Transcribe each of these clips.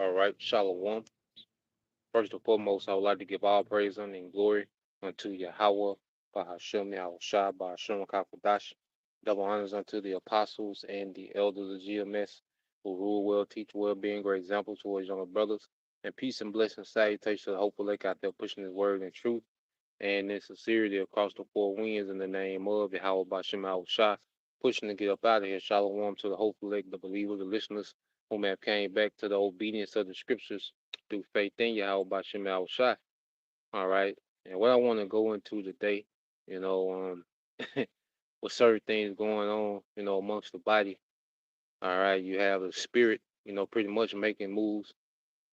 All right, Shalom. First and foremost, I would like to give all praise and glory unto Yahweh, Bahashem Yahushua, Bahashem Kakadash. Double honors unto the apostles and the elders of GMS who rule well, teach well, being great examples towards younger brothers. And peace and blessing, salutation to the hopeful lake out there pushing his word and truth and in sincerity across the four winds in the name of Yahweh Bashem Yahushua, pushing to get up out of here. Shalom to the hopeful lake, the believers, the listeners whom have came back to the obedience of the scriptures through faith in Yahweh Bashem Yahushua. All right. And what I want to go into today, you know, with certain things going on, amongst the body. All right. You have the spirit, pretty much making moves.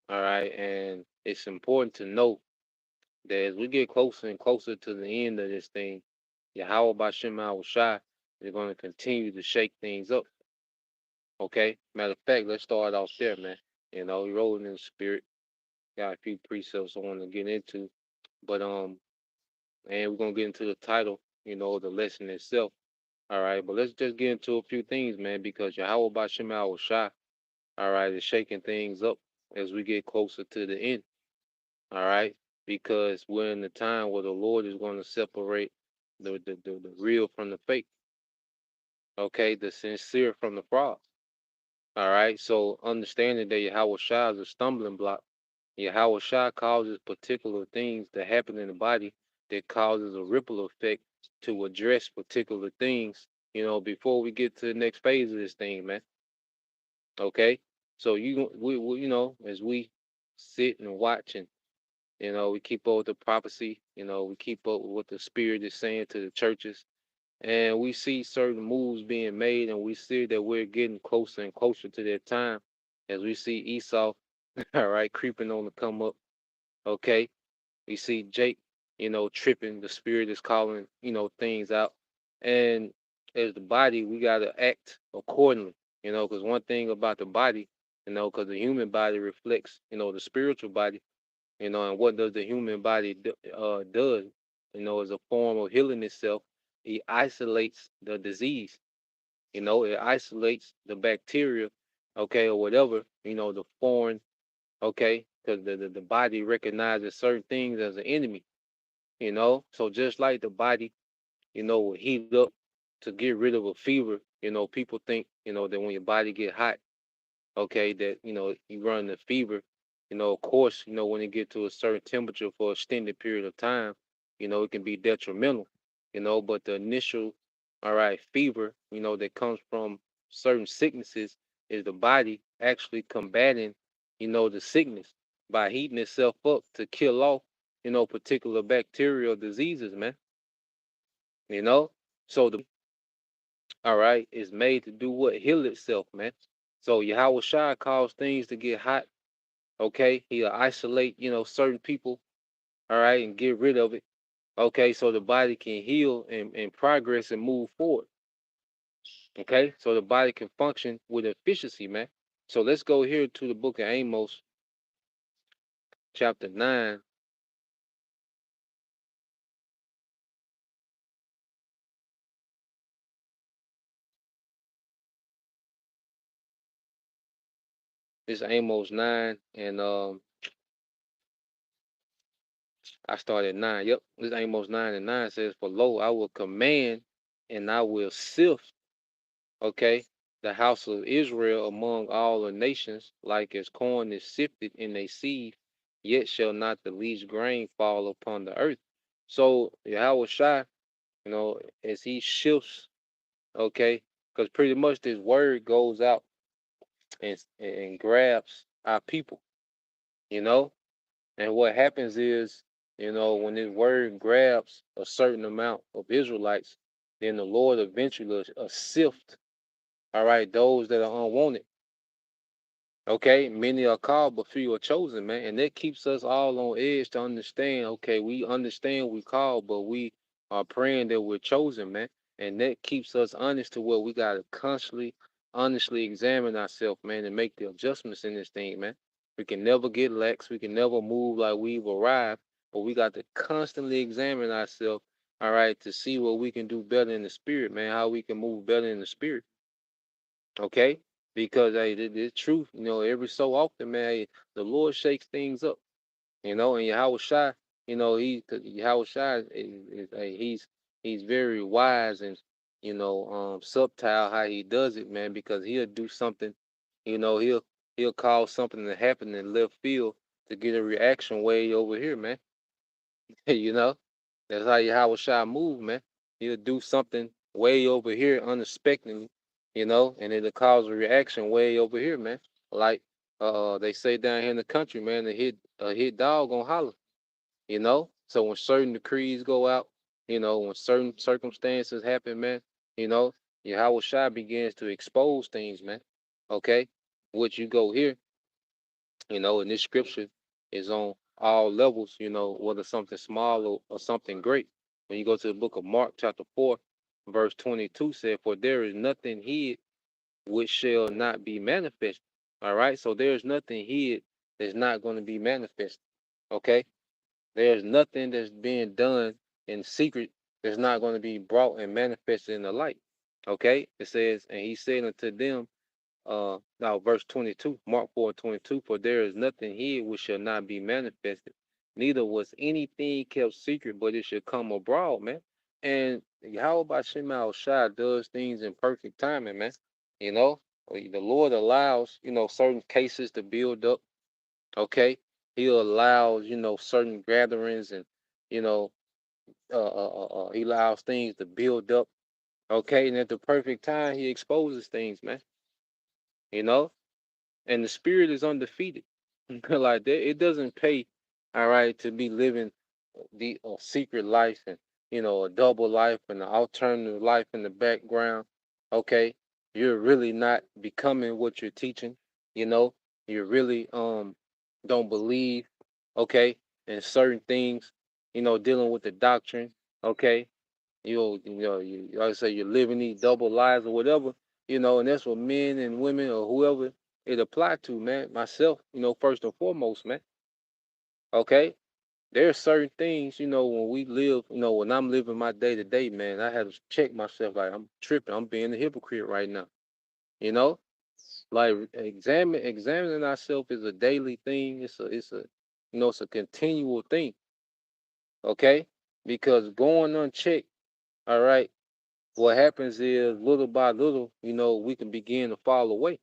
All right. And it's important to know that as we get closer and closer to the end of this thing, Yahweh Bashem Yahushua is going to continue to shake things up. Okay? Matter of fact, let's start off there, man. You're rolling in the spirit. Got a few precepts I want to get into. But and we're gonna get into the title, the lesson itself. All right, but let's just get into a few things, man, because Yahweh Bashem Yahushua, all right, is shaking things up as we get closer to the end. All right, because we're in the time where the Lord is going to separate the real from the fake. Okay, the sincere from the fraud. All right, so understanding that Yahweh Shai is a stumbling block. Yahweh Shai causes particular things that happen in the body that causes a ripple effect to address particular things, before we get to the next phase of this thing, man. Okay, so we as we sit and watch and we keep up with the prophecy. We keep up with what the Spirit is saying to the churches. And we see certain moves being made, and we see that we're getting closer and closer to that time as we see Esau, all right, creeping on the come up. Okay. We see Jake, tripping. The Spirit is calling, things out. And as the body, we got to act accordingly, because one thing about the body, because the human body reflects, the spiritual body. And what does the human body does, as a form of healing itself, it isolates the disease, it isolates the bacteria, okay, or whatever, the foreign, okay, because the body recognizes certain things as an enemy, so just like the body, will heat up to get rid of a fever, people think, that when your body get hot, okay, that you run the fever. Of course, when it get to a certain temperature for an extended period of time, it can be detrimental. But the initial, all right, fever, that comes from certain sicknesses is the body actually combating, the sickness by heating itself up to kill off, particular bacterial diseases, man. You know, so the all right is made to do what? Heal itself, man. So Yahweh Shai cause things to get hot. Okay, he'll isolate, certain people, all right, and get rid of it. Okay, so the body can heal and progress and move forward. Okay, so the body can function with efficiency, man. So let's go here to the book of Amos, chapter 9. This is Amos 9, and I started 9. Yep, this Amos 9 and 9 says, "For lo, I will command and I will sift, okay, the house of Israel among all the nations, like as corn is sifted in a sieve, yet shall not the least grain fall upon the earth." So Yahweh Shai, as he shifts, okay, because pretty much this word goes out and grabs our people, you know, and what happens is, when this word grabs a certain amount of Israelites, then the Lord eventually will sift, all right, those that are unwanted. Okay, many are called, but few are chosen, man. And that keeps us all on edge to understand. Okay, we understand we called, but we are praying that we're chosen, man. And that keeps us honest to where we gotta constantly, honestly examine ourselves, man, and make the adjustments in this thing, man. We can never get lax. We can never move like we've arrived, but we got to constantly examine ourselves, all right, to see what we can do better in the spirit, man. How we can move better in the spirit. Okay. because hey, it's truth. Every so often, man, hey, the Lord shakes things up. And Yahweh Shai, Yahweh Shai hey, he's very wise and subtle how he does it, man, because he'll do something, he'll cause something to happen in left field to get a reaction way over here, man. you know, that's how Yahweh Shai move, man. He'll do something way over here unexpectedly, and it'll cause a reaction way over here, man. Like they say down here in the country, man, a hit dog gonna holler. So when certain decrees go out, when certain circumstances happen, man, you know, Yahweh Shai begins to expose things, man. Okay, which you go here, and this scripture is on all levels, whether something small or something great. When you go to the book of Mark, chapter 4, verse 22 said, "For there is nothing hid which shall not be manifest." All right, so there's nothing hid that's not going to be manifest. Okay, there's nothing that's being done in secret that's not going to be brought and manifested in the light. Okay, it says, and he said unto them, now verse 22, Mark 4:22, for there is nothing hid which shall not be manifested, neither was anything kept secret, but it should come abroad, man. And how about Shema Shai does things in perfect timing, man. You know, the Lord allows, certain cases to build up. Okay, He allows, certain gatherings and, you know, He allows things to build up. Okay, and at the perfect time, He exposes things, man. You know, and the spirit is undefeated. Like that, it doesn't pay, all right, to be living the secret life and a double life and an alternative life in the background. Okay, you're really not becoming what you're teaching. You know, you really don't believe. Okay, in certain things. Dealing with the doctrine. Okay, like I say, you're living these double lives or whatever, and that's what men and women or whoever it apply to, man. Myself, first and foremost, man. Okay, there are certain things, when we live, when I'm living my day to day, man, I have to check myself, like I'm tripping, I'm being a hypocrite right now, you know, like examining ourselves is a daily thing. It's a continual thing, okay, because going unchecked, all right. What happens is little by little, we can begin to fall away,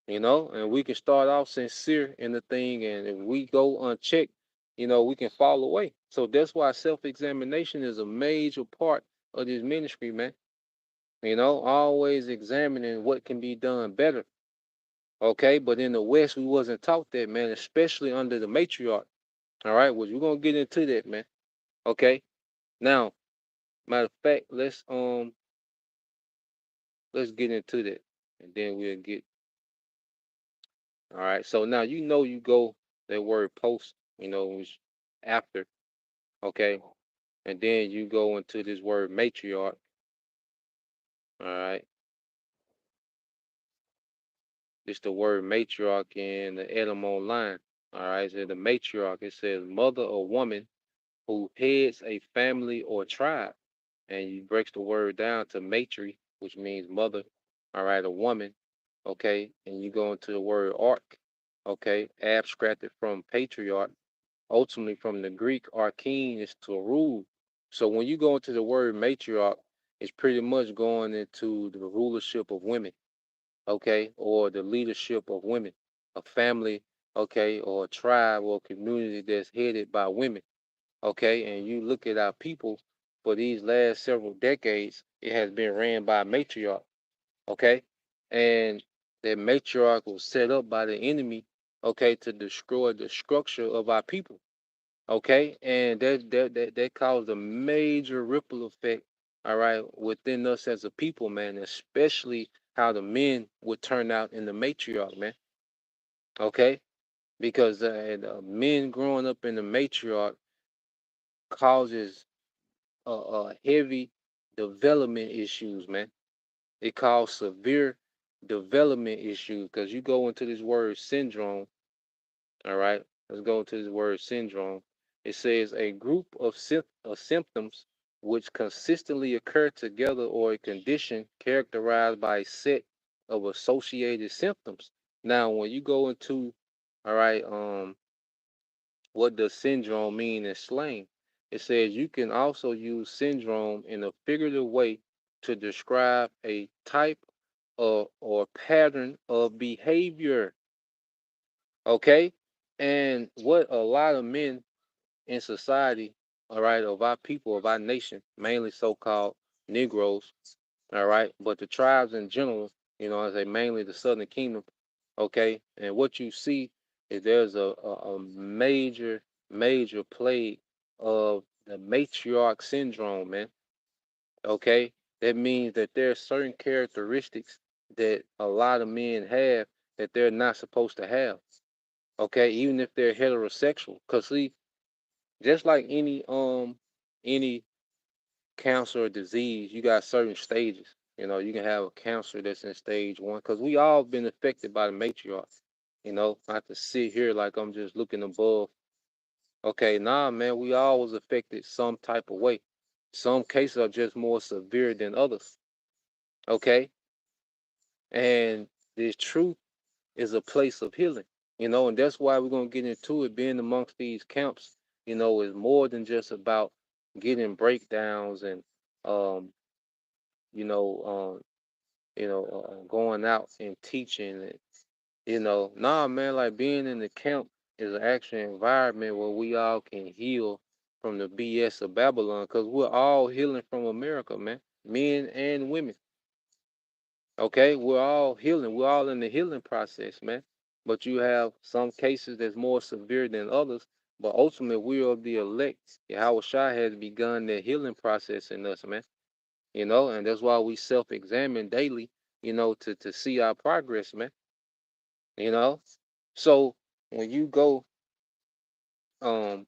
and we can start off sincere in the thing. And if we go unchecked, we can fall away. So that's why self examination is a major part of this ministry, man. Always examining what can be done better. Okay. But in the West, we wasn't taught that, man, especially under the matriarch. All right. Well, we're going to get into that, man. Okay. Now, matter of fact, let's get into that, and then we'll get. All right. So now you go that word post, which after, okay, and then you go into this word matriarch. All right. It's the word matriarch in the Edom online. All right. So the matriarch, it says mother or woman who heads a family or tribe. And you breaks the word down to matri, which means mother. All right, a woman. Okay. And you go into the word ark. Okay. Abstracted from patriarch, ultimately from the Greek archene is to rule. So when you go into the word matriarch, it's pretty much going into the rulership of women, okay, or the leadership of women, a family, okay, or a tribe or a community that's headed by women, okay. And you look at our people for these last several decades, it has been ran by a matriarch, okay, and that matriarch was set up by the enemy, okay, to destroy the structure of our people. Okay, and that caused a major ripple effect, all right, within us as a people, man, especially how the men would turn out in the matriarch, man. Okay, because men growing up in the matriarch causes heavy development issues, man. It causes severe development issues because you go into this word syndrome. All right, let's go to this word syndrome. It says a group of symptoms which consistently occur together or a condition characterized by a set of associated symptoms. Now, when you go into, all right, what does syndrome mean in slang? It says you can also use syndrome in a figurative way to describe a type of or pattern of behavior. Okay. And what a lot of men in society, all right, of our people, of our nation, mainly so called Negroes, all right, but the tribes in general, I say mainly the Southern Kingdom, okay, and what you see is there's a major, major plague of the matriarch syndrome, man, okay. That means that there are certain characteristics that a lot of men have that they're not supposed to have, okay, even if they're heterosexual. Cause see, just like any cancer or disease, you got certain stages. You can have a cancer that's in stage one, because we all been affected by the matriarch. Not to sit here like I'm just looking above. Okay, nah, man, we all was affected some type of way. Some cases are just more severe than others. Okay, and the truth is a place of healing. And that's why we're gonna get into it. Being amongst these camps, is more than just about getting breakdowns and um, you know, going out and teaching. And nah, man, like being in the camp is an actual environment where we all can heal from the BS of Babylon, because we're all healing from America, man, men and women. Okay, we're all healing. We're all in the healing process, man. But you have some cases that's more severe than others. But ultimately, we are the elect. Yahweh Shai has begun the healing process in us, man. And that's why we self-examine daily, to see our progress, man. You know. So when you go, um,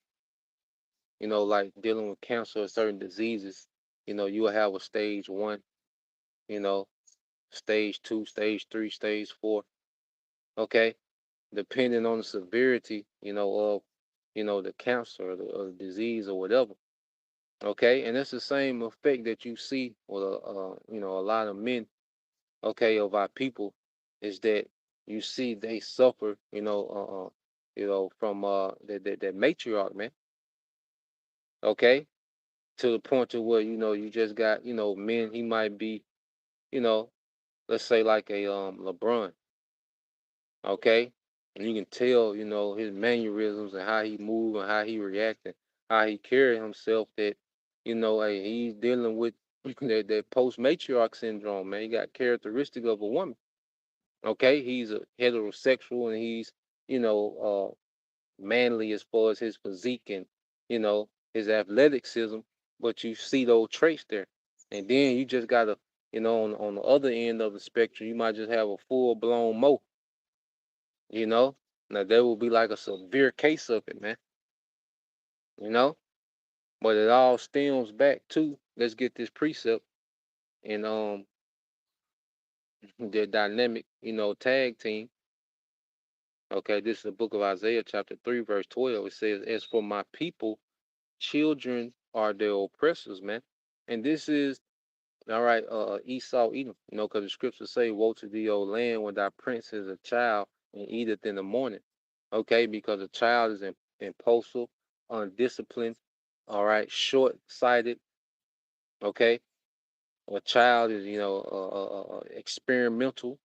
like dealing with cancer or certain diseases, you will have a stage one, you know, stage two, stage three, stage four. Okay, depending on the severity, of, the cancer or the disease or whatever. Okay, and it's the same effect that you see with a lot of men, okay, of our people, is that you see they suffer, from that matriarch, man. Okay, to the point to where you just got men. He might be, you know, let's say like a LeBron. Okay, and you can tell, his mannerisms and how he move and how he react and how he carry himself, that, hey, he's dealing with that post matriarch syndrome, man. He got characteristic of a woman. Okay, he's a heterosexual, and he's, manly as far as his physique and, his athleticism, but you see those traits there. And then you just gotta, on the other end of the spectrum, you might just have a full blown mo. You know, now there will be like a severe case of it, man. You know, but it all stems back to, let's get this precept and their dynamic, tag team. Okay, this is the book of Isaiah, chapter 3, verse 12. It says, "As for my people, children are their oppressors," man. And this is all right, Esau Edom, because the scriptures say, "Woe to thee, O land, when thy prince is a child and eateth in the morning." Okay, because a child is impulsive, undisciplined, all right, short-sighted. Okay, a child is, experimental.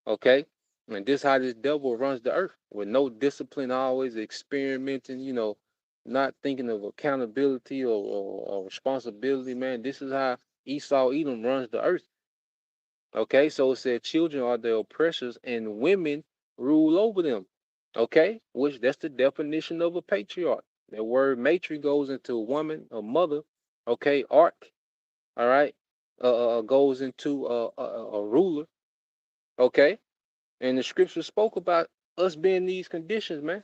Okay, and this how this devil runs the earth, with no discipline, always experimenting. Not thinking of accountability or responsibility. Man, this is how Esau Edom runs the earth. Okay, so it said children are their oppressors and women rule over them. Okay, which that's the definition of a patriarch. The word matri goes into a woman, a mother. Okay, ark. All right, goes into a ruler. Okay, and the scripture spoke about us being these conditions, man.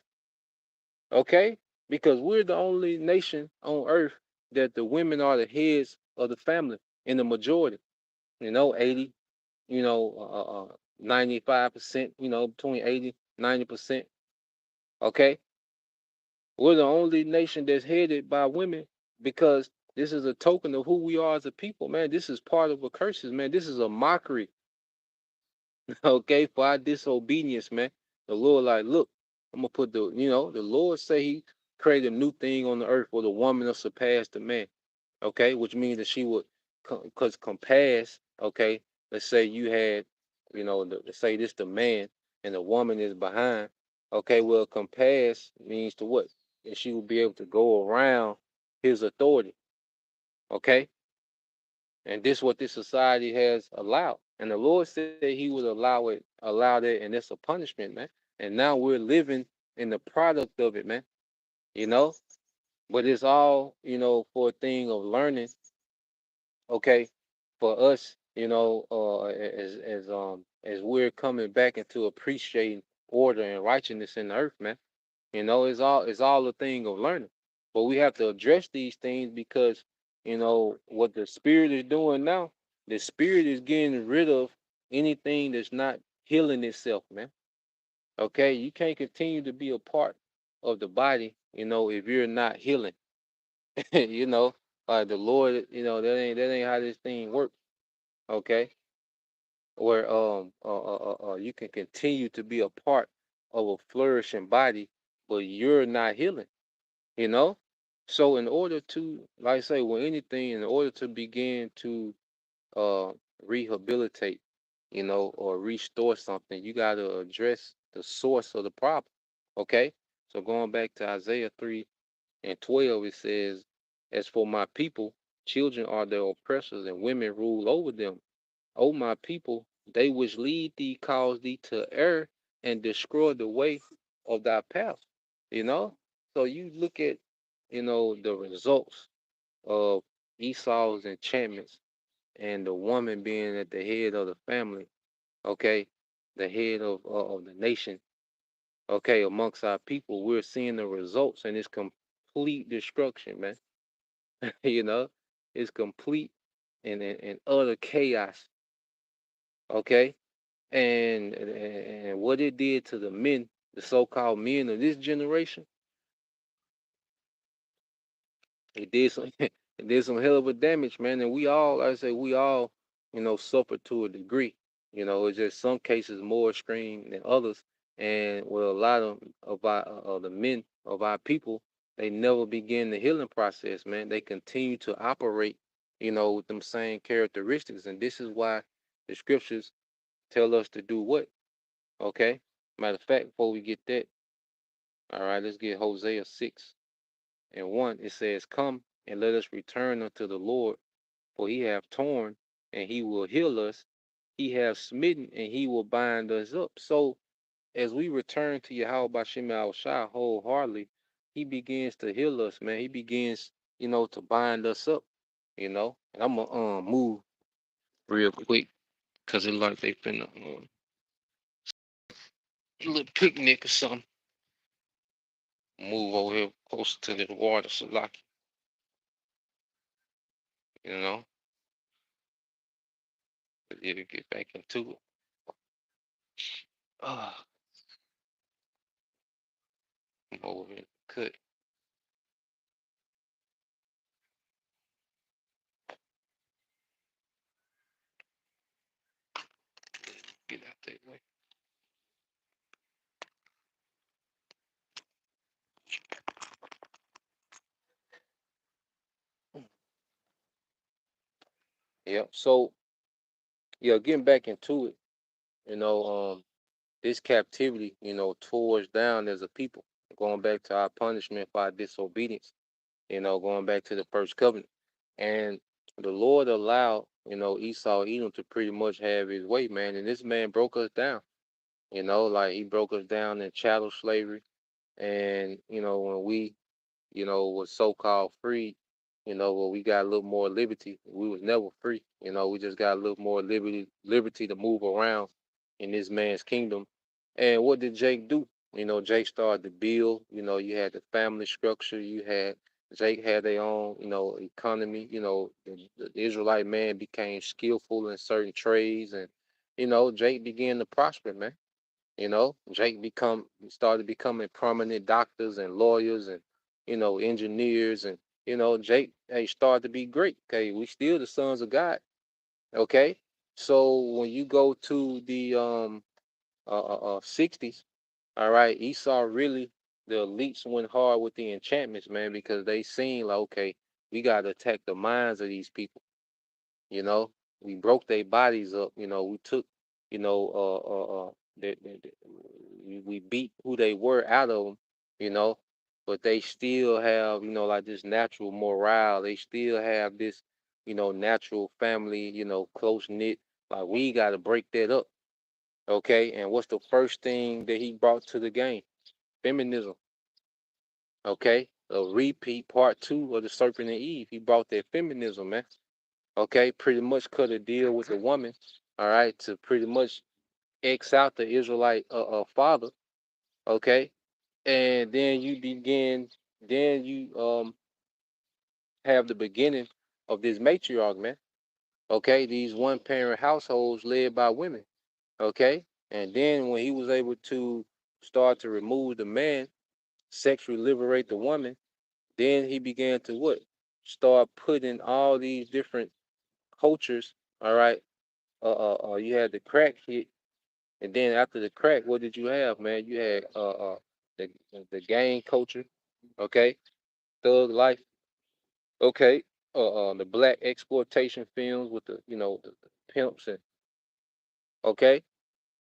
Okay, because we're the only nation on earth that the women are the heads of the family in the majority. 80, 95%, between 80, 90%. Okay. We're the only nation that's headed by women, because this is a token of who we are as a people, man. This is part of a curses, man. This is a mockery. Okay, for our disobedience, man. The Lord, like, look, I'm gonna put the Lord say He created a new thing on the earth for the woman to surpass the man. Okay, which means that she would, because compass. Okay, let's say you had, let's say this the man and the woman is behind. Okay, well, compass means to what? That she will be able to go around his authority. Okay, and this what this society has allowed. And the Lord said He would allow that, and it's a punishment, man. And now we're living in the product of it, man. You know, but it's all for a thing of learning. Okay, for us, as we're coming back into appreciating order and righteousness in the earth, man. It's all a thing of learning. But we have to address these things because what the spirit is doing now, the spirit is getting rid of anything that's not healing itself, man. Okay, you can't continue to be a part of the body, if you're not healing. you know, like the Lord, that ain't how this thing works. Okay, where you can continue to be a part of a flourishing body, but you're not healing. You know, so in order to, like I say, with anything, in order to begin to uh rehabilitate, or restore something, you got to address the source of the problem. Okay, so going back to Isaiah 3:12, it says, "As for my people, children are their oppressors, and women rule over them. O my people, they which lead thee cause thee to err and destroy the way of thy path." You know? So you look at, the results of Esau's enchantments and the woman being at the head of the family, okay, the head of the nation, okay, amongst our people, we're seeing the results and it's complete destruction, man. you know, it's complete and utter chaos, okay? And what it did to the men, the so-called men of this generation, it did some it did some hell of a damage, man. And we all, like I say, we all, suffer to a degree. It's just some cases more extreme than others. And well, a lot of the men of our people, they never begin the healing process, man. They continue to operate, with them same characteristics. And this is why the scriptures tell us to do what? Okay. Matter of fact, before we get that, all right, let's get Hosea 6:1. It says, "Come and let us return unto the Lord, for he hath torn and he will heal us. He hath smitten and he will bind us up." So as we return to Yahweh Bashim Al Shah wholeheartedly, he begins to heal us, man. He begins, to bind us up. And I'm gonna move real quick because it like they finna a little picnic or something. Move over here closer to the water so like you know, it'll get back into it. Ah, I'm over here. Cut. Get out that way. Yep. So yeah, getting back into it, you know, this captivity, tore us down as a people, going back to our punishment for our disobedience, going back to the first covenant. And the Lord allowed, Esau, Edom to pretty much have his way, man. And this man broke us down, like he broke us down in chattel slavery. And, when we was so called free, where we got a little more liberty. We was never free. We just got a little more liberty to move around in this man's kingdom. And what did Jake do? Jake started to build. You had the family structure. Jake had their own, economy. The Israelite man became skillful in certain trades, and Jake began to prosper, man. Jake become started becoming prominent doctors and lawyers and engineers and Jake, hey, started to be great. Okay, we still the sons of God. Okay, So when you go to the 60s, all right, Esau really, the elites went hard with the enchantments, man, because they seen like, okay, we gotta attack the minds of these people. You know, we broke their bodies up. You know, we took, you know, we beat who they were out of them. You know, but they still have, you know, like this natural morale. They still have this, you know, natural family. You know, close knit. Like we got to break that up. Okay, and what's the first thing that he brought to the game? Feminism. Okay, a repeat part two of the Serpent and Eve. He brought that feminism, man. Okay, pretty much cut a deal with the woman, all right, to pretty much X out the Israelite father, okay, and then you have the beginning of this matriarch, man. Okay, these one parent households led by women, okay, and then when he was able to start to remove the man, sexually liberate the woman, then he began to what? Start putting all these different cultures, all right. You had the crack hit, and then after the crack, what did you have, man? You had the gang culture, okay, thug life, okay, the black exploitation films with the the pimps and okay,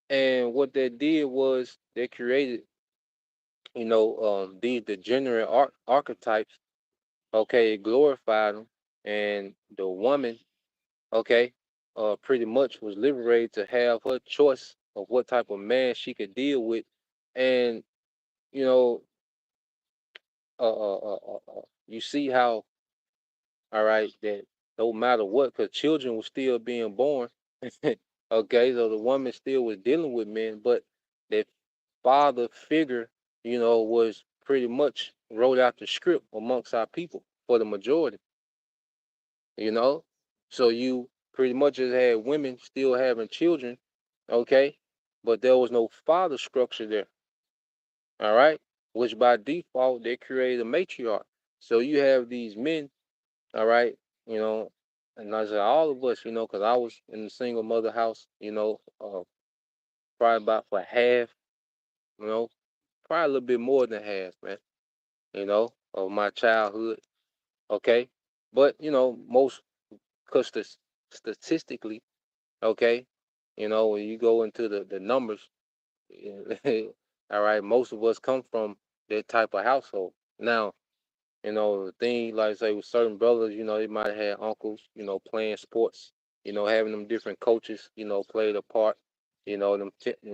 and what they did was they created these degenerate archetypes, okay, it glorified them, and the woman, okay, pretty much was liberated to have her choice of what type of man she could deal with, and you know, you see how, all right, that no matter what, because children were still being born, okay, so the woman still was dealing with men, but that father figure, was pretty much wrote out the script amongst our people for the majority, you know, so you pretty much just had women still having children, okay, but there was no father structure there, all right, which by default they created a matriarch. So you have these men, all right, you know, and I said all of us, because I was in the single mother house, probably about for half, you know, probably a little bit more than half, man, of my childhood, okay, but most, cause statistically, okay, when you go into the numbers, all right, most of us come from that type of household. Now, the thing, like I say, with certain brothers, they might have had uncles, playing sports, having them different coaches, played a part, them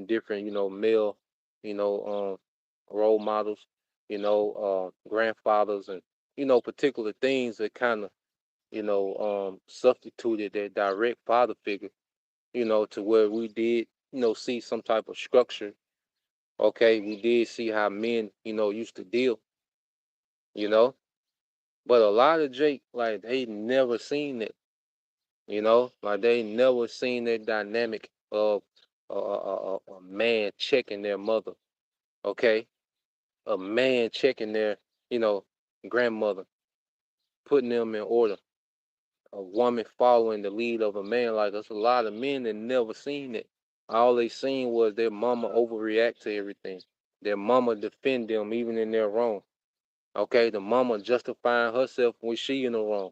different, male, role models, grandfathers, and particular things that kind of, substituted that direct father figure, to where we did, see some type of structure. Okay, we did see how men, used to deal, you know. But a lot of Jake, like they never seen it, like they never seen that dynamic of a man checking their mother, okay, a man checking their, you know, grandmother, putting them in order, a woman following the lead of a man. Like there's a lot of men that never seen it. All they seen was their mama overreact to everything. Their mama defend them even in their wrong. Okay, the mama justifying herself when she in the wrong.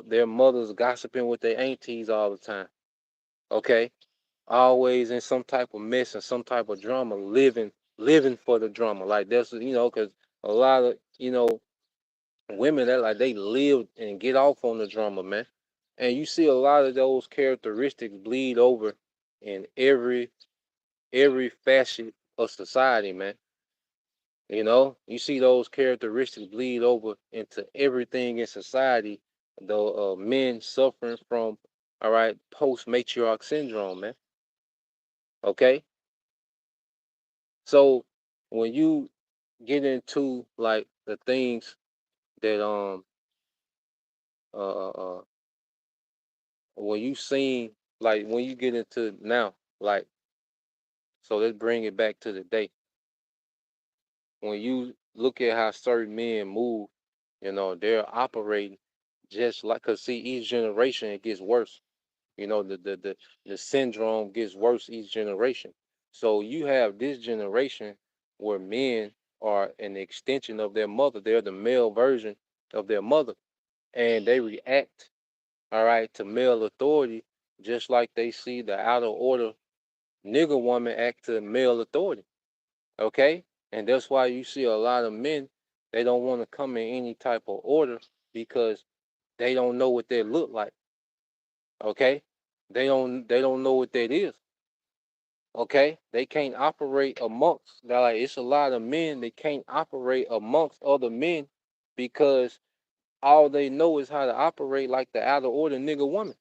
Their mothers gossiping with their aunties all the time. Okay, always in some type of mess and some type of drama, living for the drama. Like that's because a lot of women that like they live and get off on the drama, man. And you see a lot of those characteristics bleed over in every facet of society, man. You see those characteristics bleed over into everything in society. The men suffering from, all right, post matriarch syndrome, man. Okay, so when you get into like the things that uh, uh when you seen, like when you get into now, like, so let's bring it back to the day when you look at how certain men move, they're operating just like, cause see, each generation it gets worse. The syndrome gets worse each generation. So you have this generation where men are an extension of their mother. They're the male version of their mother, and they react, all right, to male authority just like they see the outer order nigger woman act to male authority. Okay, and that's why you see a lot of men, they don't want to come in any type of order because they don't know what they look like. Okay, they don't know what that is. Okay, they can't operate amongst. They're like it's a lot of men that can't operate amongst other men because all they know is how to operate like the outer order nigga woman.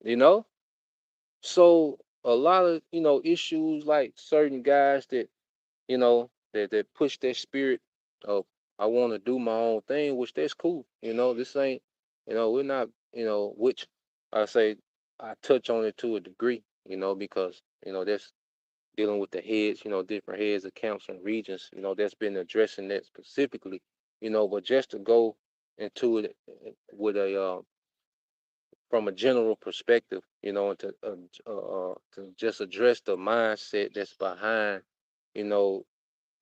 You know, so a lot of issues like certain guys that that push that spirit of I want to do my own thing, which that's cool. This ain't, we're not, which I say I touch on it to a degree, because that's dealing with the heads, different heads of camps and regions, that's been addressing that specifically, but just to go into it with a from a general perspective, and to just address the mindset that's behind, you know,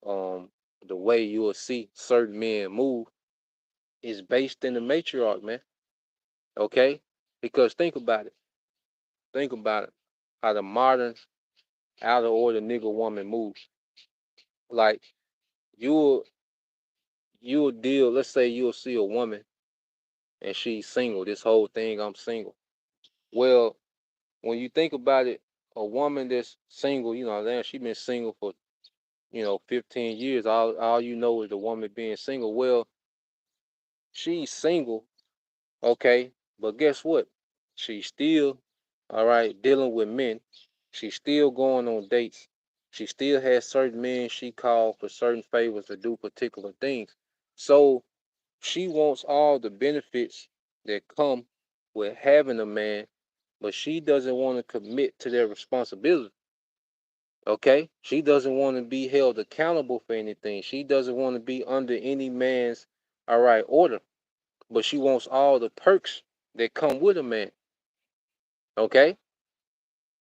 um, the way you will see certain men move is based in the matriarch, man. Okay, because think about it. Think about it. How the modern out of order nigga woman moves. Like you'll you'll deal. Let's say you'll see a woman and she's single. This whole thing, I'm single. Well, when you think about it, a woman that's single, then she been single for 15 years. All you know is the woman being single. Well, she's single. Okay, but guess what? She's still, all right, dealing with men. She's still going on dates. She still has certain men she called for certain favors to do particular things. So she wants all the benefits that come with having a man, but she doesn't want to commit to their responsibility. Okay? She doesn't want to be held accountable for anything. She doesn't want to be under any man's, all right, order, but she wants all the perks that come with a man. Okay,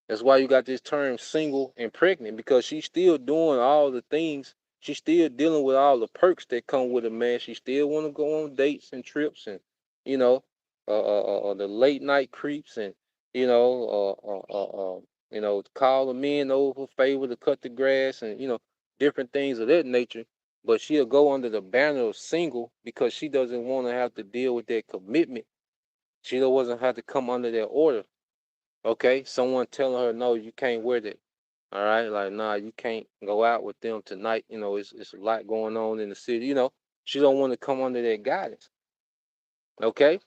that's why you got this term single and pregnant because she's still doing all the things. She's still dealing with all the perks that come with a man. She still want to go on dates and trips and you know, the late night creeps and you know, call the men over for favor to cut the grass and different things of that nature. But she'll go under the banner of single because she doesn't want to have to deal with that commitment. She doesn't have to come under their order. Okay, someone telling her no, you can't wear that. All right, like nah, you can't go out with them tonight. It's a lot going on in the city. She don't want to come under their guidance. Okay,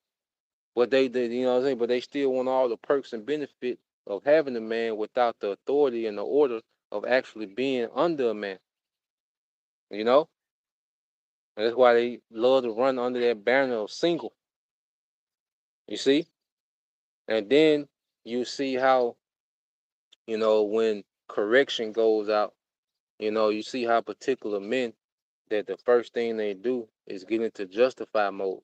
but they what I'm saying, but they still want all the perks and benefit of having a man without the authority and the order of actually being under a man. You know, and that's why they love to run under that banner of single. You see, and then you see how when correction goes out. You see how particular men that the first thing they do is get into justify mode.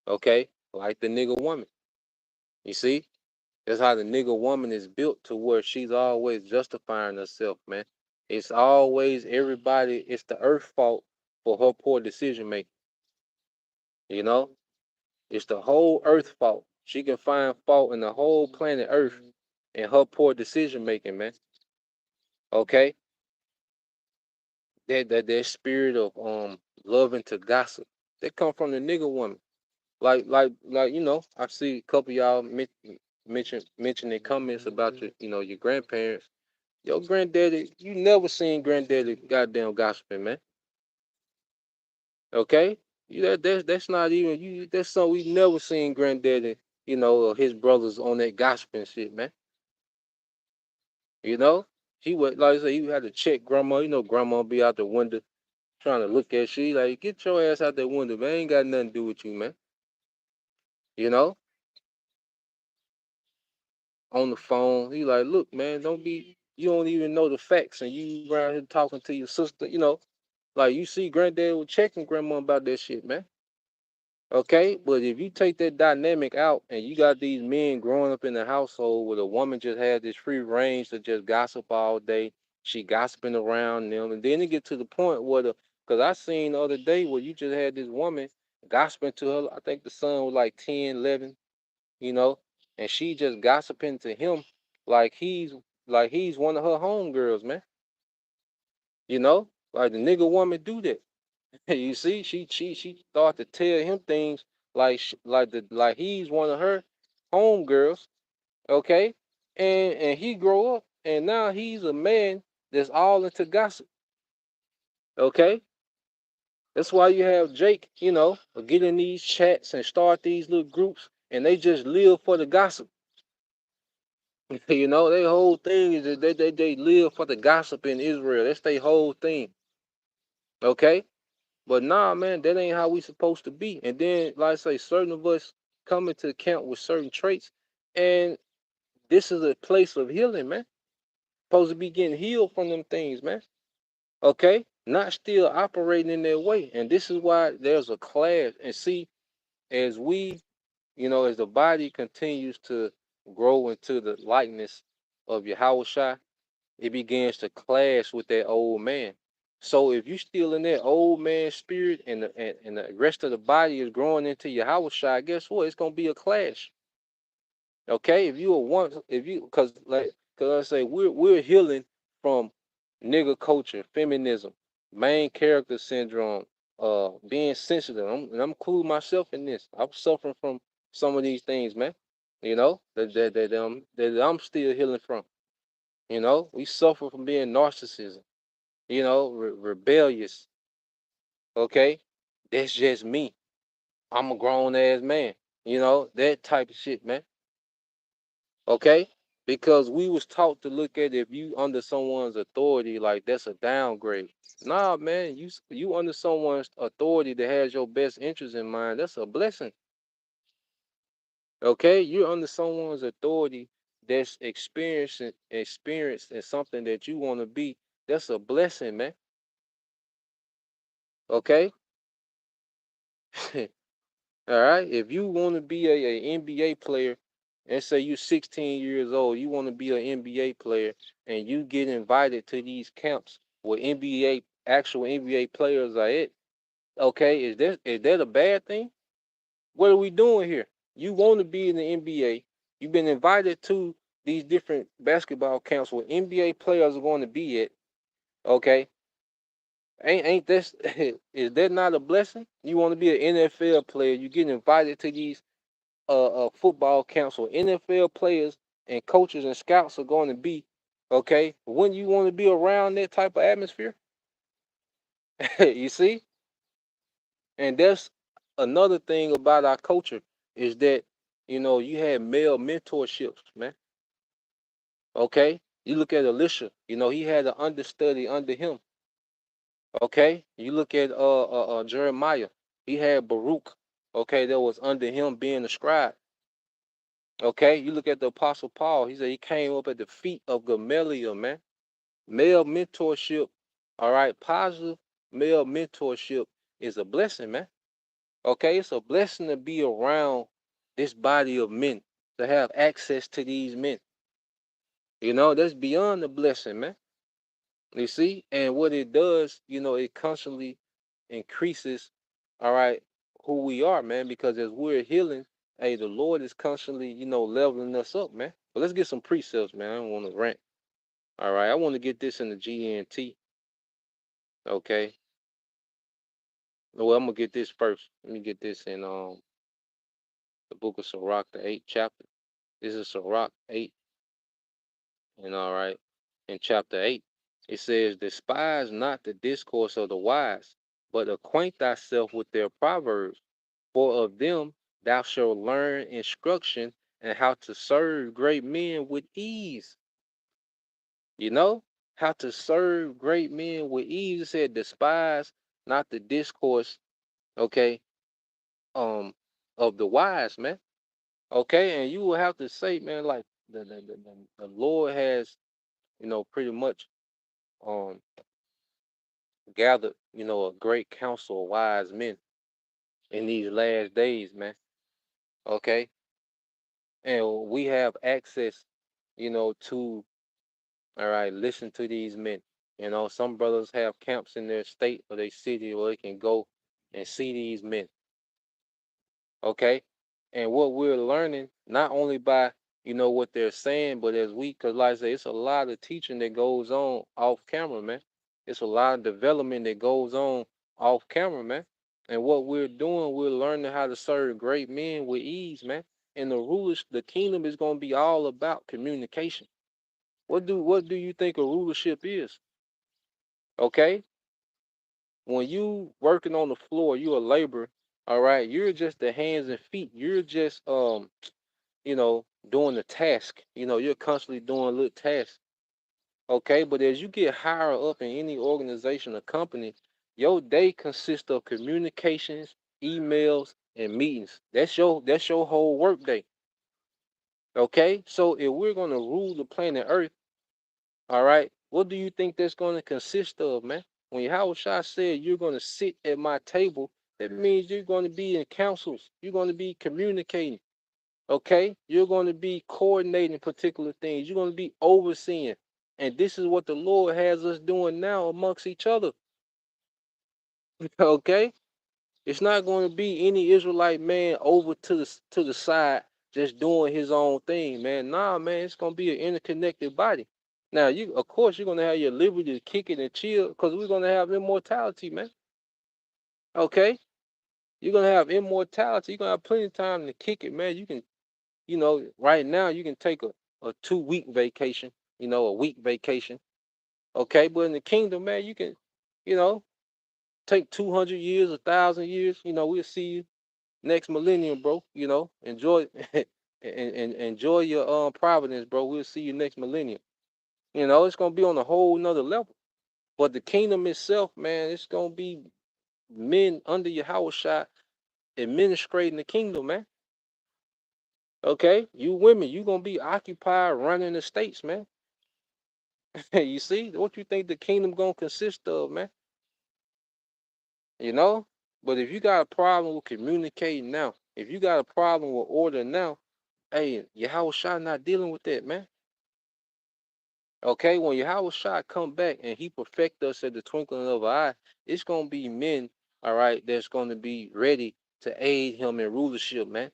Okay? Like the nigga woman. You see? That's how the nigga woman is built to where she's always justifying herself, man. It's always everybody, it's the earth fault for her poor decision making. You know? It's the whole earth fault. She can find fault in the whole planet earth and her poor decision making, man. Okay? That spirit of loving to gossip. That come from the nigga woman. Like I see a couple of y'all mention their comments about your grandparents. Your granddaddy, you never seen granddaddy goddamn gossiping, man. Okay, that's not even you. That's something we never seen granddaddy, or his brothers on that gossiping shit, man. You know, he would like I say he had to check grandma. Grandma be out the window trying to look at she like get your ass out that window, man. Ain't got nothing to do with you, man. You know, on the phone. He like, look, man, don't be. You don't even know the facts, and you around here talking to your sister. Like you see, granddad was checking grandma about that shit, man. Okay, but if you take that dynamic out and you got these men growing up in the household where the woman just has this free range to just gossip all day, she gossiping around them, and then it get to the point where because I seen the other day where you just had this woman gossiping to her, I think the son was like 10, 11, you know, and she just gossiping to him like he's one of her homegirls, man, like the nigga woman do that. You see, she started to tell him things like he's one of her homegirls, okay? And he grow up and now he's a man that's all into gossip, okay? That's why you have Jake, get in these chats and start these little groups and they just live for the gossip. Their whole thing is that they live for the gossip in Israel. That's their whole thing, okay? But nah, man, that ain't how we supposed to be. And then, like I say, certain of us come into account with certain traits, and this is a place of healing, man. Supposed to be getting healed from them things, man. Okay, not still operating in their way. And this is why there's a class. And see, as we, as the body continues to grow into the likeness of Yahweh, it begins to clash with that old man. So if you still in that old man spirit and the rest of the body is growing into your house shy, guess what? It's gonna be a clash. Okay? If you are once if you cause I say we're healing from nigger culture, feminism, main character syndrome, being sensitive. I'm including myself in this. I'm suffering from some of these things, man. That I'm still healing from. We suffer from being narcissism, rebellious. Okay, that's just me. I'm a grown ass man. That type of shit, man. Okay, because we was taught to look at if you under someone's authority like that's a downgrade. Nah, man, you under someone's authority that has your best interest in mind. That's a blessing. Okay, you're under someone's authority that's experienced in something that you want to be. That's a blessing, man. Okay. All right. If you want to be a NBA player, and say you're 16 years old, you want to be an NBA player, and you get invited to these camps where actual NBA players are at. Okay, is that a bad thing? What are we doing here? You want to be in the NBA. You've been invited to these different basketball camps where NBA players are going to be at. Okay, ain't this is that not a blessing? You want to be an NFL player. You get invited to these football council, NFL players and coaches and scouts are going to be, okay? When you want to be around that type of atmosphere, you see? And that's another thing about our culture is that, you had male mentorships, man. Okay? You look at Elisha, he had an understudy under him. Okay? You look at Jeremiah, he had Baruch, okay, that was under him being a scribe. Okay, you look at the Apostle Paul. He said he came up at the feet of Gamaliel, man. Male mentorship, all right, positive male mentorship is a blessing, man. Okay, it's a blessing to be around this body of men, to have access to these men. That's beyond the blessing, man. You see, and what it does, it constantly increases, all right, who we are, man. Because as we're healing, hey, the Lord is constantly, leveling us up, man. But let's get some precepts, man. I don't want to rant. All right, I want to get this in the GNT. Okay. Well, I'm gonna get this first. Let me get this in the book of Sirach, the 8th chapter. This is Sirach 8, and all right, in chapter 8, it says, "Despise not the discourse of the wise, but acquaint thyself with their proverbs. For of them thou shalt learn instruction and how to serve great men with ease." You know, how to serve great men with ease. It said, "Despise not the discourse, okay, um, of the wise, man." Okay, and you will have to say, man, like the Lord has, pretty much um gathered, a great council of wise men. in these last days, man. Okay, and we have access, to all right, listen to these men. Some brothers have camps in their state or their city where they can go and see these men. Okay, and what we're learning not only by what they're saying, but as we, cause like I say, it's a lot of teaching that goes on off camera, man. It's a lot of development that goes on off camera, man. And what we're doing, we're learning how to serve great men with ease, man. And the kingdom is going to be all about communication. What do you think a rulership is? Okay, when you working on the floor, you a laborer. All right, you're just the hands and feet. You're just doing the task. You're constantly doing little tasks. Okay, but as you get higher up in any organization or company, your day consists of communications, emails, and meetings. That's your whole work day. Okay, so if we're gonna rule the planet Earth, all right, what do you think that's gonna consist of, man? When Yahweh Shah said you're gonna sit at my table, that means you're gonna be in councils, you're gonna be communicating. Okay, you're going to be coordinating particular things. You're going to be overseeing, and this is what the Lord has us doing now amongst each other. Okay, it's not going to be any Israelite man over to the side just doing his own thing, man. Nah, man, it's going to be an interconnected body. Now, of course, you're going to have your liberty to kick it and chill because we're going to have immortality, man. Okay, you're going to have immortality. You're going to have plenty of time to kick it, man. You can right now you can take a 2 week vacation, a week vacation. Okay, but in the kingdom, man, you can, you know, take 200 years, 1,000 years. We'll see you next millennium, bro. Enjoy and enjoy your providence, bro. We'll see you next millennium. It's gonna be on a whole nother level. But the kingdom itself, man, it's gonna be men under Yahweh Shai administrating the kingdom, man. Okay, you women, you gonna be occupied running the states, man. You see, what you think the kingdom gonna consist of, man? You know? But if you got a problem with communicating now, if you got a problem with order now, hey, Yahweh Shai not dealing with that, man. Okay, when Yahweh Shai come back and he perfect us at the twinkling of an eye, it's gonna be men, all right, that's gonna be ready to aid him in rulership, man.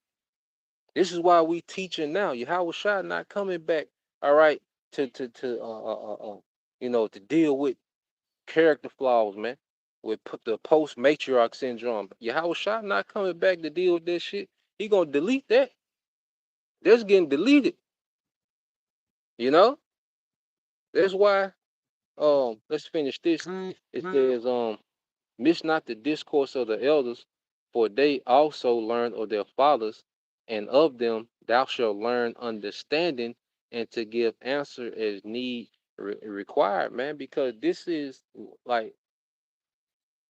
This is why we teaching now. Yahweh Shai not coming back, all right, to deal with character flaws, man. With the post matriarch syndrome. Yahweh Shah not coming back to deal with this shit. He gonna delete that. That's getting deleted. You know? That's why let's finish this. It says miss not the discourse of the elders, for they also learn of their fathers, and of them thou shalt learn understanding and to give answer as need required, man, because this is like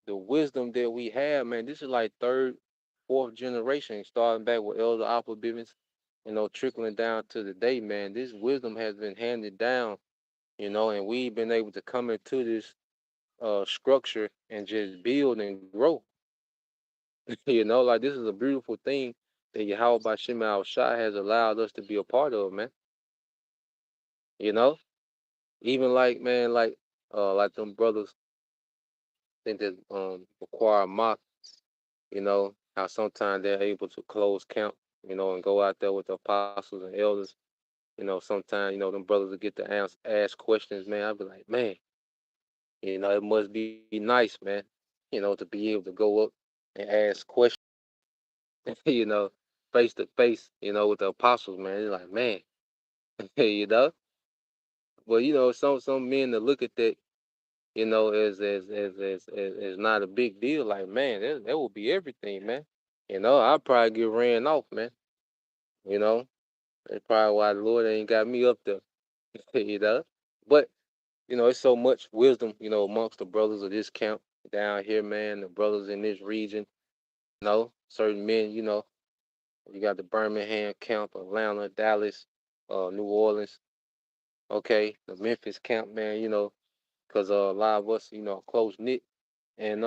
the wisdom that we have, man. This is like third, fourth generation, starting back with Elder Alpha Bivens, trickling down to the day, man. This wisdom has been handed down, and we've been able to come into this structure and just build and grow. Like this is a beautiful thing that Yahweh Bashem Al Shai has allowed us to be a part of, man. You know, even like man, like them brothers think that require mock. How sometimes they're able to close camp, and go out there with the apostles and elders. Sometimes, them brothers will get to ask questions, man. I'll be like, man, it must be nice, man, to be able to go up and ask questions, you know, face to face, with the apostles, man. It's like, man, you know. But some men that look at that, as not a big deal. Like, man, that would be everything, man. I'll probably get ran off, man. You know, that's probably why the Lord ain't got me up there, you know. But, it's so much wisdom, amongst the brothers of this camp down here, man, the brothers in this region, certain men, you got the Birmingham camp, Atlanta, Dallas, New Orleans, okay, the Memphis camp, man, because a lot of us, close knit. And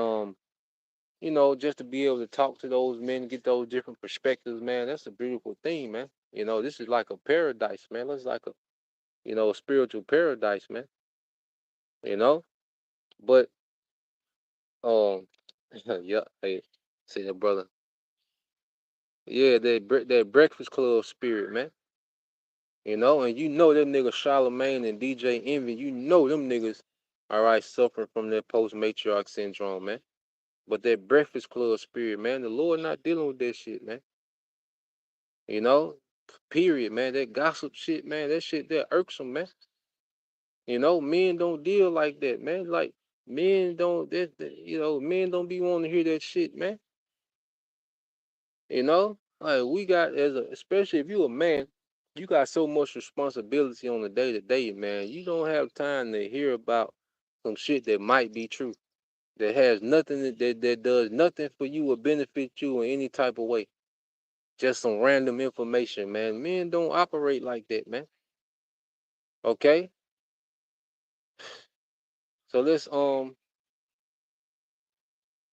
just to be able to talk to those men, get those different perspectives, man, that's a beautiful thing, man. This is like a paradise, man. It's like a spiritual paradise, man. You know, but yeah, hey, see that brother, yeah, that Breakfast Club spirit, man. And them niggas Charlemagne and DJ Envy, them niggas, all right, suffering from that post matriarch syndrome, man. But that Breakfast Club spirit, man, the Lord not dealing with that shit, man. You know, period, man. That gossip shit, man, that shit that irksome, man. Men don't deal like that, man. Like men don't, men don't be wanting to hear that shit, man. Like we got especially if you a man, you got so much responsibility on the day to day, man. You don't have time to hear about some shit that might be true, that has nothing that does nothing for you or benefit you in any type of way. Just some random information, man. Men don't operate like that, man. Okay, so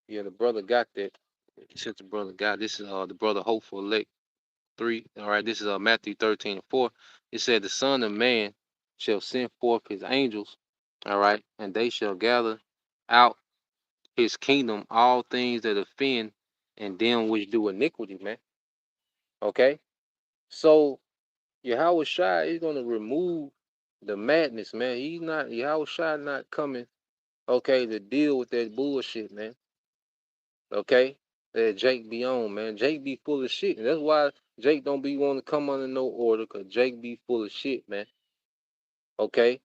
yeah, the brother got that. Since the brother got this is the brother hopeful elect 3. All right, this is Matthew 13:4. It said, "The Son of Man shall send forth his angels, all right, and they shall gather out his kingdom all things that offend and them which do iniquity," man. Okay, so Yahweh Shai is gonna remove the madness, man. He's not Yahweh Shai not coming, okay, to deal with that bullshit, man. Okay, that Jake be on, man. Jake be full of shit, and that's why Jake don't be wanting to come under no order, cause Jake be full of shit, man. Okay,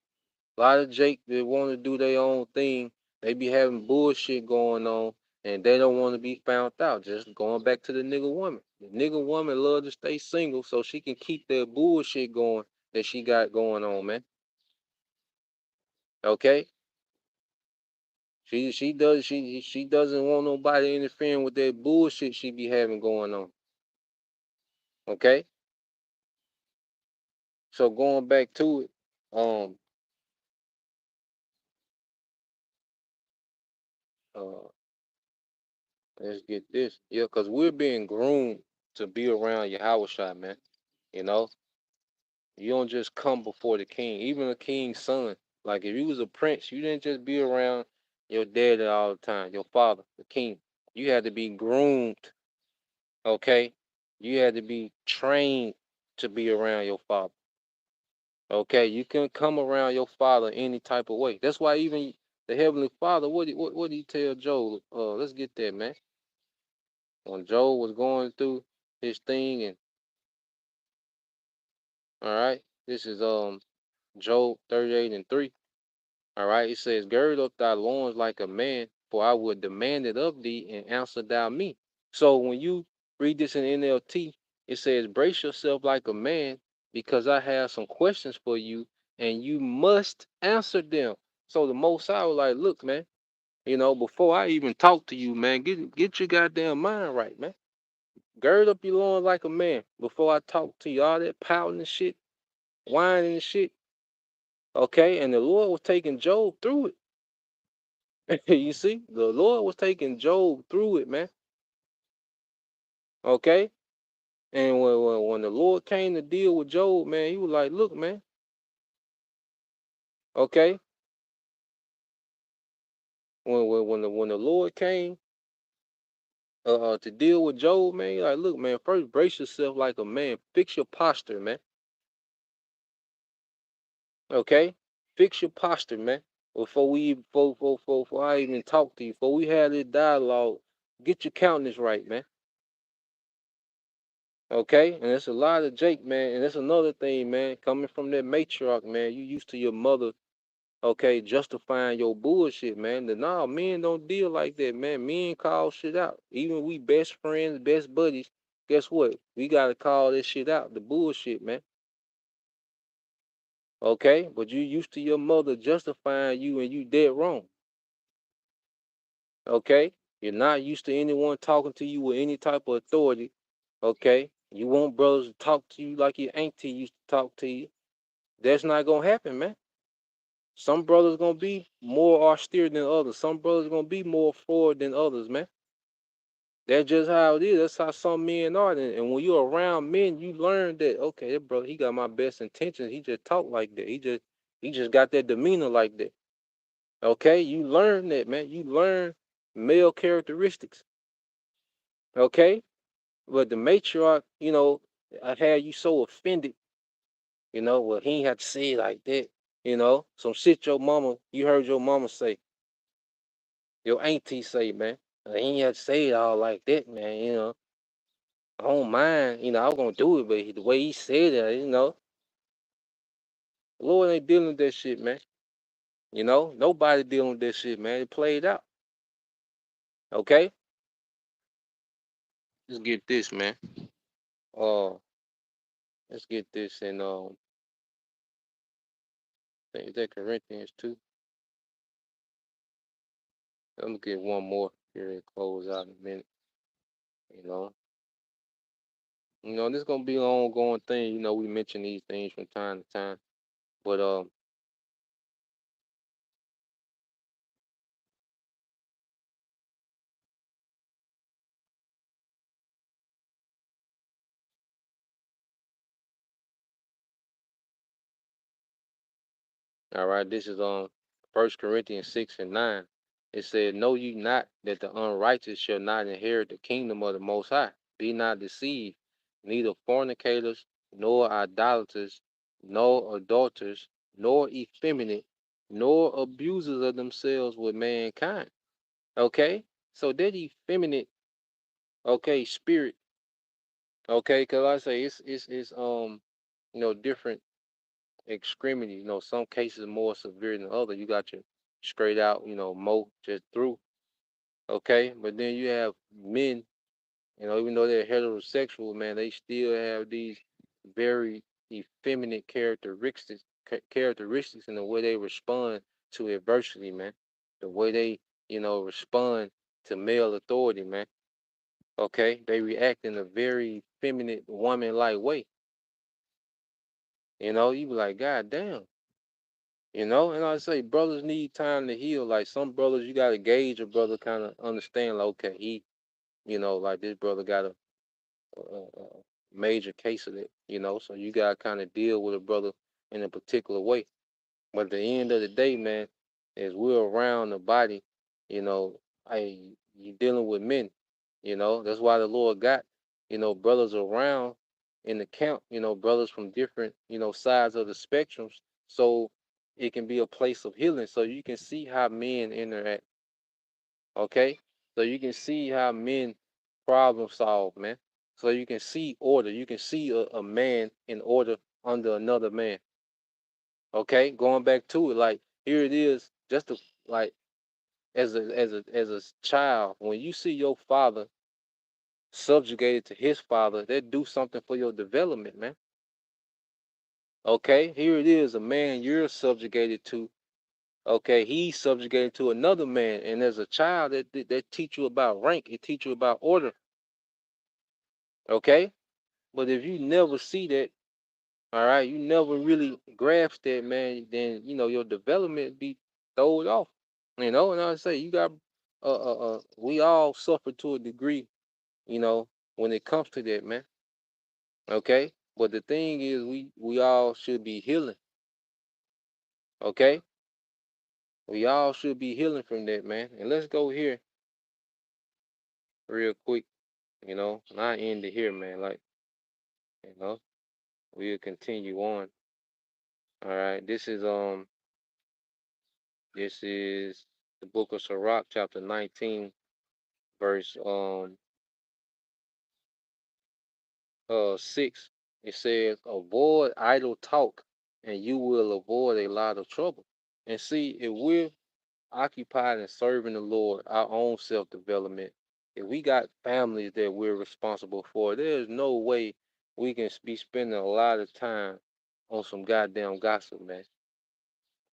a lot of Jake that want to do their own thing, they be having bullshit going on, and they don't want to be found out. Just going back to the nigga woman. The nigga woman love to stay single so she can keep that bullshit going that she got going on, man. Okay, she doesn't want nobody interfering with that bullshit she be having going on. Okay, so going back to it, um, uh, let's get this, yeah, cause we're being groomed to be around Yahweh Shai, man. You know, you don't just come before the king, even a king's son. Like if you was a prince, you didn't just be around your daddy all the time, your father, the king. You had to be groomed, okay? You had to be trained to be around your father. Okay, you can come around your father any type of way. That's why even the heavenly Father, what did he tell Job? Let's get that, man. When Job was going through his thing, and all right, this is Job 38:3. All right, it says, "Gird up thy loins like a man, for I will demand it of thee, and answer thou me." So when you read this in NLT, it says, "Brace yourself like a man, because I have some questions for you, and you must answer them." So the Most High was like, "Look, man, before I even talk to you, man, get your goddamn mind right, man. Gird up your loins like a man before I talk to you. All that pouting and shit, whining and shit, okay?" And the Lord was taking Job through it. You see, the Lord was taking Job through it, man. Okay, and when the Lord came to deal with Job, man, he was like, "Look, man, okay." When the Lord came to deal with Job, man, he like, "Look, man, first brace yourself like a man. Fix your posture, man. Okay, fix your posture, man. Before I even talk to you, before we had this dialogue, get your countenance right, man. Okay, and it's a lot of Jake, man, and that's another thing, man. Coming from that matriarch, man, you used to your mother, okay, justifying your bullshit, man. Nah, men don't deal like that, man. Men call shit out. Even we best friends, best buddies. Guess what? We gotta call this shit out, the bullshit, man. Okay, but you used to your mother justifying you, and you dead wrong. Okay, you're not used to anyone talking to you with any type of authority. Okay, you want brothers to talk to you like your auntie used to talk to you. That's not gonna happen, man. Some brothers gonna be more austere than others. Some brothers gonna be more forward than others, man. That's just how it is. That's how some men are. And when you're around men, you learn that okay, that bro, he got my best intentions. He just talk like that. He just got that demeanor like that. Okay, you learn that, man. You learn male characteristics. Okay, but the matriarch, I had you so offended. Well, he ain't have to say it like that. Some shit you heard your mama say, your auntie say, man. He ain't have to say it all like that, man. I don't mind. I was gonna do it, but the way he said it, the Lord ain't dealing with that shit, man. Nobody dealing with that shit, man. It played out. Okay, let's get this, man. Uh, let's get this in I think that Corinthians 2. Let me get one more here and close out in a minute. You know, this gonna be an ongoing thing. We mention these things from time to time, but all right, this is First Corinthians 6:9. It said, "Know ye not that the unrighteous shall not inherit the kingdom of the Most High? Be not deceived, neither fornicators, nor idolaters, nor adulterers, nor effeminate, nor abusers of themselves with mankind." Okay, so that effeminate, okay, spirit, okay, because I say it's different extremity. Some cases more severe than others. You got your straight out, mo just through. Okay, but then you have men, even though they're heterosexual, man, they still have these very effeminate characteristics in the way they respond to adversity, man. The way they, respond to male authority, man. Okay, they react in a very feminine, woman-like way. You be like, God damn. And I say brothers need time to heal. Like some brothers, you gotta gauge a brother, kind of understand. Like, okay, like this brother got a major case of it. So you gotta kind of deal with a brother in a particular way. But at the end of the day, man, as we're around the body, you know, you dealing with men. That's why the Lord got brothers around in the camp. Brothers from different sides of the spectrums, so it can be a place of healing. So you can see how men interact. Okay, so you can see how men problem solve, man. So you can see order. You can see a man in order under another man. Okay, going back to it, like here it is, just to like as a child, when you see your father subjugated to his father, that do something for your development, man. Okay, here it is, a man you're subjugated to. Okay, he's subjugated to another man, and as a child, that teach you about rank. It teach you about order. Okay, but if you never see that, all right, you never really grasp that, man, then your development be throwed off. And I say you got we all suffer to a degree, when it comes to that, man. Okay? But the thing is we all should be healing. Okay? We all should be healing from that, man. And let's go here real quick, and I end it here, man. Like, you know, we'll continue on. All right. This is the book of Sirach, chapter 19, verse 6. It says, avoid idle talk, and you will avoid a lot of trouble. And see, if we're occupied in serving the Lord, our own self development, if we got families that we're responsible for, there's no way we can be spending a lot of time on some goddamn gossip, man.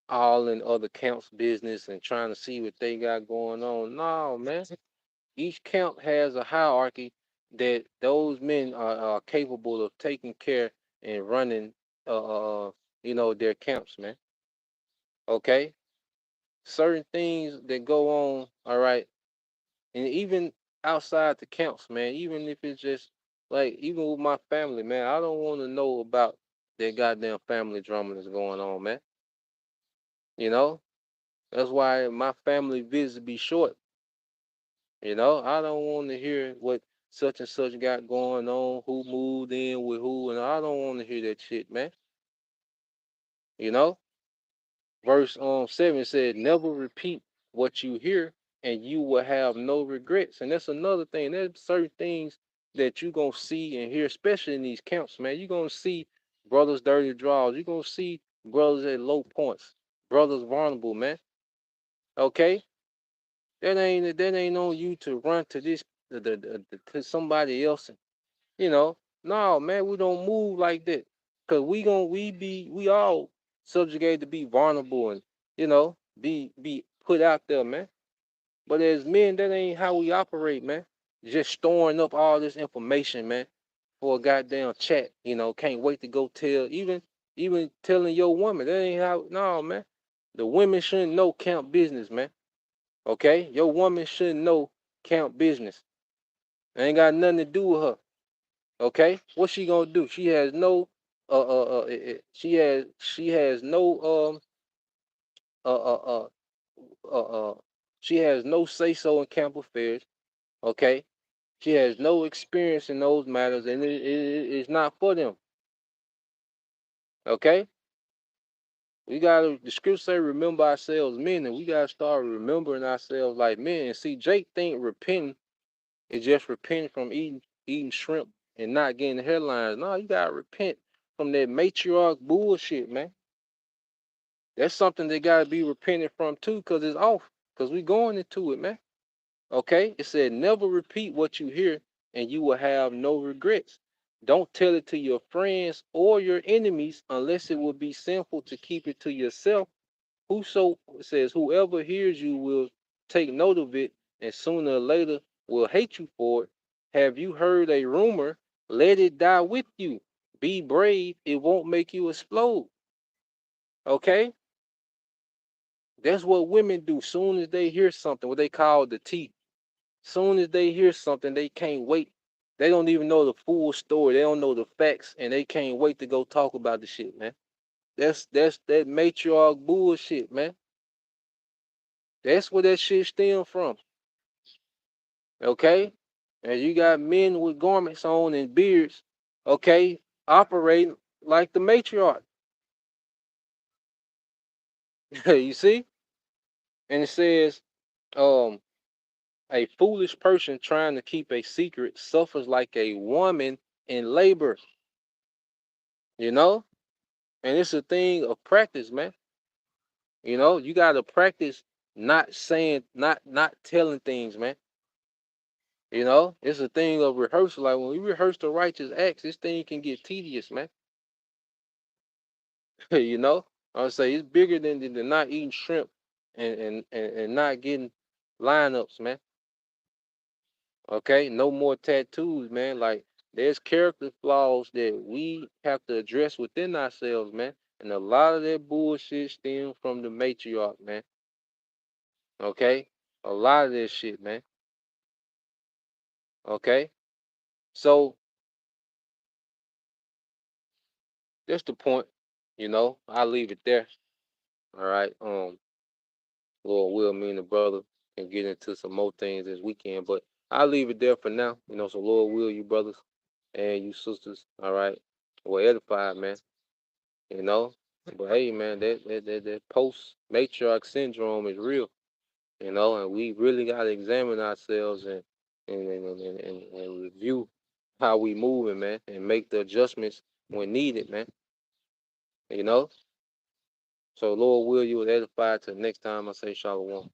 All in other camps' business and trying to see what they got going on. No, man. Each camp has a hierarchy that those men are capable of taking care and running, their camps, man. Okay, certain things that go on, all right, and even outside the camps, man. Even if it's just like even with my family, man. I don't want to know about that goddamn family drama that's going on, man. You know, that's why my family visits be short. I don't want to hear what such and such got going on, who moved in with who, and I don't want to hear that shit, man. You know, verse 7 said, "Never repeat what you hear, and you will have no regrets." And that's another thing. There's certain things that you gonna see and hear, especially in these camps, man. You gonna see brothers dirty draws. You gonna see brothers at low points, brothers vulnerable, man. Okay, that ain't on you to run to this to somebody else. You know, no, man, we don't move like that. Cause we all subjugated to be vulnerable and, be put out there, man. But as men, that ain't how we operate, man. Just storing up all this information, man, for a goddamn chat, can't wait to go tell, even telling your woman. That ain't how, no, man. The women shouldn't know camp business, man. Okay? Your woman shouldn't know camp business. It ain't got nothing to do with her. Okay, what's she gonna do? She has no, she has no, uh, uh, uh, she has no say so in camp affairs. Okay, she has no experience in those matters, and it's not for them. Okay, the scripture say remember ourselves men, and we gotta start remembering ourselves like men. And see, Jake think repenting is just repenting from eating shrimp and not getting the headlines. No, you gotta repent from that matriarch bullshit, man. That's something they gotta be repenting from too, cause it's off. Cause we going into it, man. Okay? It said never repeat what you hear, and you will have no regrets. Don't tell it to your friends or your enemies unless it would be sinful to keep it to yourself. Whoso it says whoever hears you will take note of it, and sooner or later will hate you for it. Have you heard a rumor? Let it die with you. Be brave, it won't make you explode. Okay? That's what women do. Soon as they hear something, what they call the tea. Soon as they hear something, they can't wait. They don't even know the full story. They don't know the facts, and they can't wait to go talk about the shit, man. That's that matriarch bullshit, man. That's where that shit stem from. Okay, and you got men with garments on and beards. Okay, operating like the matriarch. You see, and it says, um, a foolish person trying to keep a secret suffers like a woman in labor, you know? And it's a thing of practice, man. You gotta practice not saying, not telling things, man. It's a thing of rehearsal. Like when we rehearse the righteous acts, this thing can get tedious, man. you know? I would say it's bigger than not eating shrimp and not getting lineups, man. Okay, no more tattoos, man. Like there's character flaws that we have to address within ourselves, man. And a lot of that bullshit stems from the matriarch, man. Okay, a lot of this shit, man. Okay, so that's the point. I'll leave it there. All right. Lord will, me and the brother can get into some more things this weekend, but I'll leave it there for now. So Lord will, you brothers and you sisters, all right, we're edified, man. you know. But hey, man, that post matriarch syndrome is real, and we really gotta examine ourselves and review how we moving, man, and make the adjustments when needed, man. You know. So Lord will, you will edify till next time I say shalom.